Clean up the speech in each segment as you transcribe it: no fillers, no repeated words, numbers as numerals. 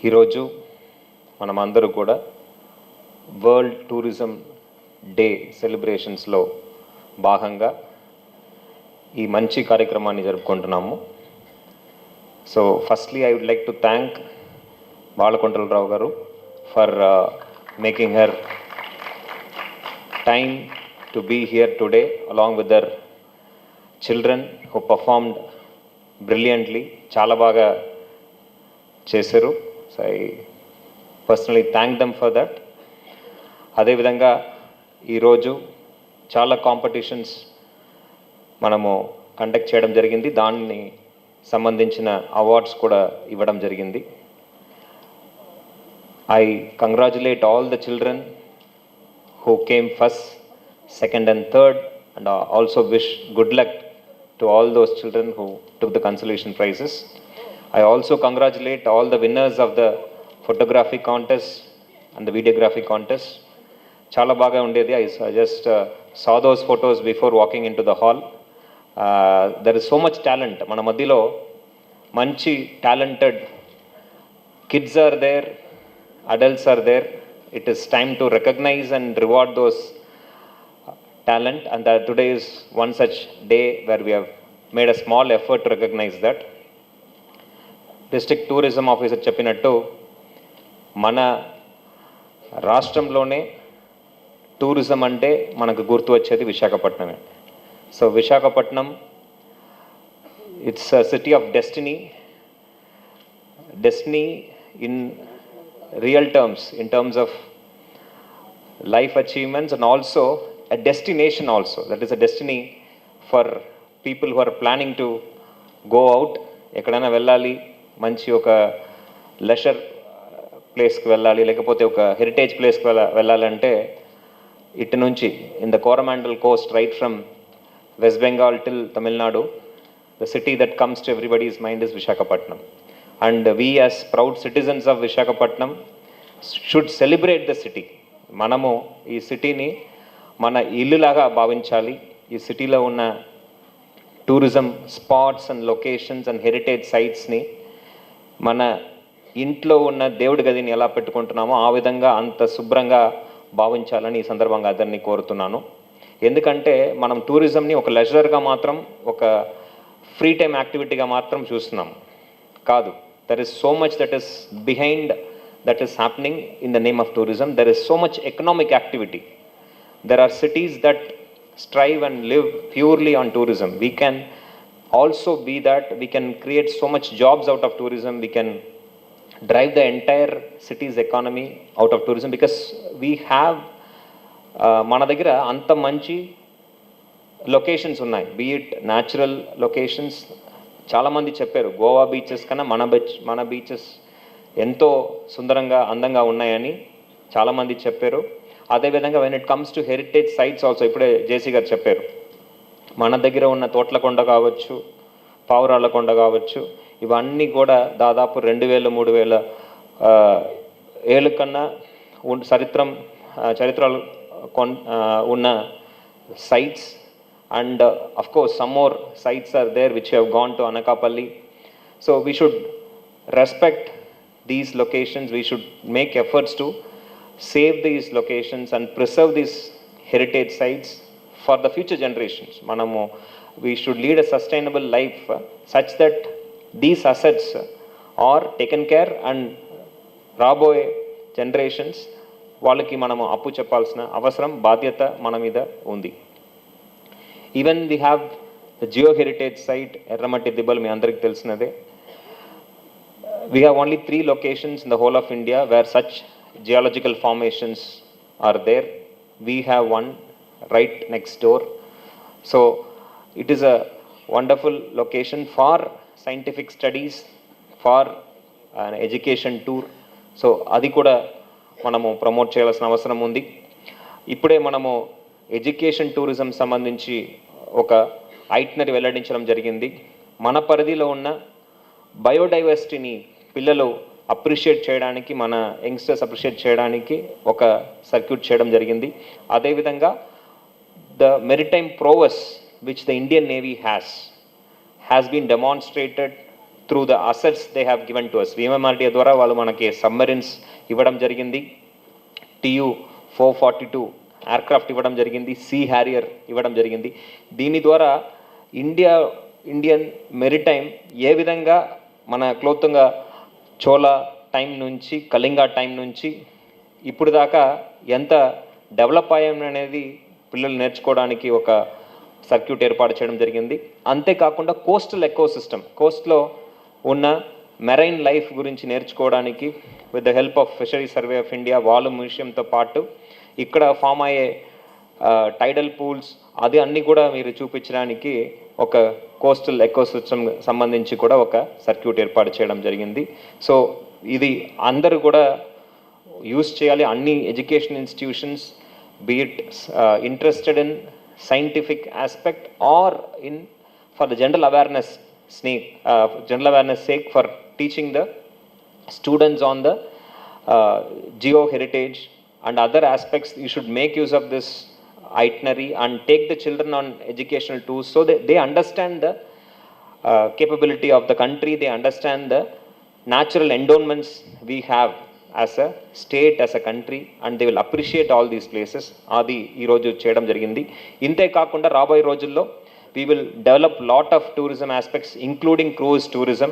ఈరోజు మనమందరూ కూడా వరల్డ్ టూరిజం డే సెలబ్రేషన్స్లో భాగంగా ఈ మంచి కార్యక్రమాన్ని జరుపుకుంటున్నాము. So firstly I would like to thank Balakondalarao గారు for making her time to be here today along with their children who performed brilliantly. చాలా బాగా చేశారు. So I personally thank them for that. అదేవిధంగా ఈరోజు చాలా కాంపిటీషన్స్ మనము కండక్ట్ చేయడం జరిగింది. దాన్ని సంబంధించిన అవార్డ్స్ కూడా ఇవ్వడం జరిగింది. I congratulate all the children who came first, second and third, and also wish good luck to all those children who took the consolation prizes. I also congratulate all the winners of the photography contest and the videography contest. Chala baga undedi. I just saw those photos before walking into the hall. There is so much talent. Mana madhilo manchi talented kids are there, adults are there. It is time to recognize and reward those talent, and that today is one such day where we have made a small effort to recognize that. District Tourism Officer చెప్పినట్టు మన రాష్ట్రంలోనే tourism అంటే మనకు గుర్తు వచ్చేది విశాఖపట్నమే. So Visakhapatnam it's a city of destiny in real terms, in terms of life achievements, and also a destination also. That is a destiny for people who are planning to go out. ఎక్కడైనా వెళ్ళాలి, మంచి ఒక లెషర్ ప్లేస్కి వెళ్ళాలి, లేకపోతే ఒక heritage ప్లేస్కి వెళ్ళాలంటే ఇటు నుంచి in the Coromandel Coast right from west Bengal till Tamil Nadu, the city that comes to everybody's mind is Visakhapatnam. And we as proud citizens of Visakhapatnam should celebrate the city. మనము ఈ సిటీని మన ఇల్లులాగా భావించాలి. ఈ సిటీలో ఉన్న tourism spots and locations and heritage సైట్స్ని మన ఇంట్లో ఉన్న దేవుడి గదిని ఎలా పెట్టుకుంటున్నామో ఆ విధంగా అంత శుభ్రంగా భావించాలని ఈ సందర్భంగా అందరినీ కోరుతున్నాను. ఎందుకంటే మనం టూరిజంని ఒక లెజర్గా మాత్రం, ఒక ఫ్రీ టైం యాక్టివిటీగా మాత్రం చూస్తున్నాం కాదు. There is so much that is behind, that is happening in the name of tourism. There is so much economic activity. There are cities that strive and live purely on tourism. We can also be that. We can create so much jobs out of tourism. We can drive the entire city's economy out of tourism because we have మన దగ్గర అంత మంచి locations ఉన్నాయి. Be it natural locations. చాలామంది చెప్పారు Goa beaches కన్నా మన beaches ఎంతో సుందరంగా అందంగా ఉన్నాయని చాలామంది చెప్పారు. అదేవిధంగా when it comes to heritage sites also, ఇప్పుడే జేసీ గారు చెప్పారు, మన దగ్గర ఉన్న తోట్లకొండ కావచ్చు, పావురాళ్ళకొండ కావచ్చు, ఇవన్నీ కూడా దాదాపు 2000-3000 ఏళ్ళ కన్నా చరిత్రలు ఉన్న sites. And of course some more sites are there which have gone to Anakapalli. So we should respect these locations. We should make efforts to save these locations and preserve these heritage sites for the future generations. We should lead a sustainable life such that these assets are taken care, and రాబోయే generations వాళ్ళకి మనము అప్పు చెప్పాల్సిన అవసరం, బాధ్యత మన మీద ఉంది. Even we have the geo heritage site Erra Matti Dibbalu, మీ అందరికి తెలిసినదే. We have only 3 locations in the whole of India where such geological formations are there. We have one right next door. So it is a wonderful location for scientific studies, for an education tour. So అది కూడా మనము promote చేయాల్సిన అవసరం ఉంది. ఇప్పుడే మనము education tourism సంబంధించి ఒక ఐటినరీ వెల్లడించడం జరిగింది. మన పరిధిలో ఉన్న బయోడైవర్సిటీని పిల్లలు అప్రిషియేట్ చేయడానికి, మన యంగ్స్టర్స్ అప్రిషియేట్ చేయడానికి ఒక సర్క్యూట్ చేయడం జరిగింది. అదేవిధంగా the maritime prowess which the Indian Navy has been demonstrated through the assets they have given to us. VMRDA ద్వారా వాళ్ళు మనకి సబ్మరీన్స్ ఇవ్వడం జరిగింది, TU-442 ఎయిర్క్రాఫ్ట్ ఇవ్వడం జరిగింది, సీ హ్యారియర్ ఇవ్వడం జరిగింది. దీని ద్వారా ఇండియన్ మెరిటైమ్ ఏ విధంగా మన క్లోతుంగ చోళ టైం నుంచి, కళింగ టైం నుంచి ఇప్పుడు దాకా ఎంత డెవలప్ అయ్యామనేది పిల్లలు నేర్చుకోవడానికి ఒక సర్క్యూట్ ఏర్పాటు చేయడం జరిగింది. అంతేకాకుండా కోస్టల్ ఎకోసిస్టమ్, కోస్ట్లో ఉన్న మెరైన్ లైఫ్ గురించి నేర్చుకోవడానికి with the help of fishery survey of India వాలు మ్యూజియంతో పాటు ఇక్కడ ఫామ్ అయ్యే టైడల్ పూల్స్ అది అన్నీ కూడా మీరు చూపించడానికి ఒక కోస్టల్ ఎకోసిస్టమ్ సంబంధించి కూడా ఒక సర్క్యూట్ ఏర్పాటు చేయడం జరిగింది. సో ఇది అందరూ కూడా యూస్ చేయాలి. అన్ని education institutions be it interested in scientific aspect or in for the general awareness sake for teaching the students on the geo heritage and other aspects. You should make use of this itinerary and take the children on educational tours so that they understand the capability of the country, they understand the natural endowments we have as a state, as a country, and they will appreciate all these places. అది ఈరోజు చేయడం జరిగింది. ఇంతే కాకుండా రాబోయే రోజుల్లో we will develop lot of tourism aspects including cruise tourism.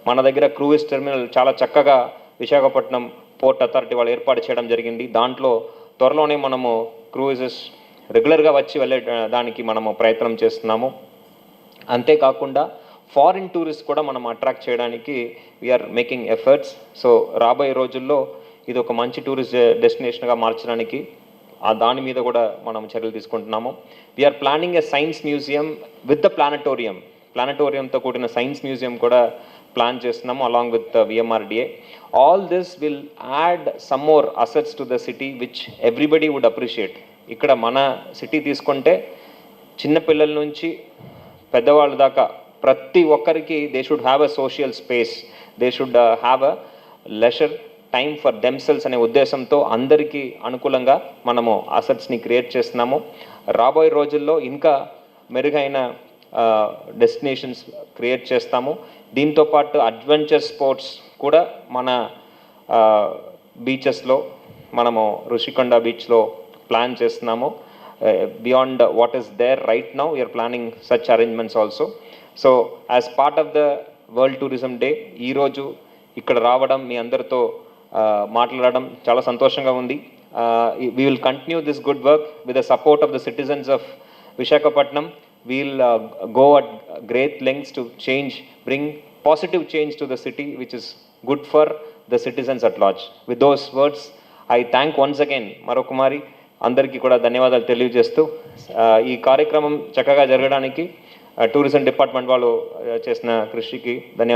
మన దగ్గర క్రూయిజ్ టెర్మినల్ చాలా చక్కగా విశాఖపట్నం పోర్ట్ అథారిటీ వాళ్ళు ఏర్పాటు చేయడం జరిగింది. దాంట్లో త్వరలోనే మనము క్రూయిజెస్ రెగ్యులర్గా వచ్చి వెళ్ళే దానికి మనము ప్రయత్నం చేస్తున్నాము. అంతేకాకుండా ఫారిన్ టూరిస్ట్ కూడా మనం అట్రాక్ట్ చేయడానికి వీఆర్ మేకింగ్ ఎఫర్ట్స్. సో రాబోయే రోజుల్లో ఇది ఒక మంచి టూరిస్ట్ డెస్టినేషన్గా మార్చడానికి దాని మీద కూడా మనం చర్యలు తీసుకుంటున్నాము. We're planning a science museum with the ప్లానటోరియంతో కూడిన సైన్స్ మ్యూజియం కూడా ప్లాన్ చేస్తున్నాము along with VMRDA. All this will add some more assets to the city which everybody would appreciate. ఇక్కడ మన సిటీ తీసుకుంటే చిన్నపిల్లల నుంచి పెద్దవాళ్ళ దాకా ప్రతి ఒక్కరికి they should have a social space, they should have a leisure time for themselves అనే ఉద్దేశంతో అందరికీ అనుకూలంగా మనము అసెట్స్ని క్రియేట్ చేస్తున్నాము. రాబోయే రోజుల్లో ఇంకా మెరుగైన డెస్టినేషన్స్ క్రియేట్ చేస్తాము. దీంతోపాటు అడ్వెంచర్ స్పోర్ట్స్ కూడా మన బీచెస్లో మనము ఋషికొండ బీచ్లో ప్లాన్ చేస్తున్నాము. Beyond what is there right now we're planning such arrangements also. So as part of the world tourism day ఈరోజు ఇక్కడ రావడం, మీ అందరితో మాట్లాడడం చాలా సంతోషంగా ఉంది. We will continue this good work with the support of the citizens of Visakhapatnam. We'll go at great lengths to bring positive change to the city which is good for the citizens at large. With those words, I thank once again మరొకమారి అందరికీ కూడా ధన్యవాదాలు తెలియజేస్తూ ఈ కార్యక్రమం చక్కగా జరగడానికి tourism department వాళ్ళు చేసిన కృషికి ధన్యవాదాలు.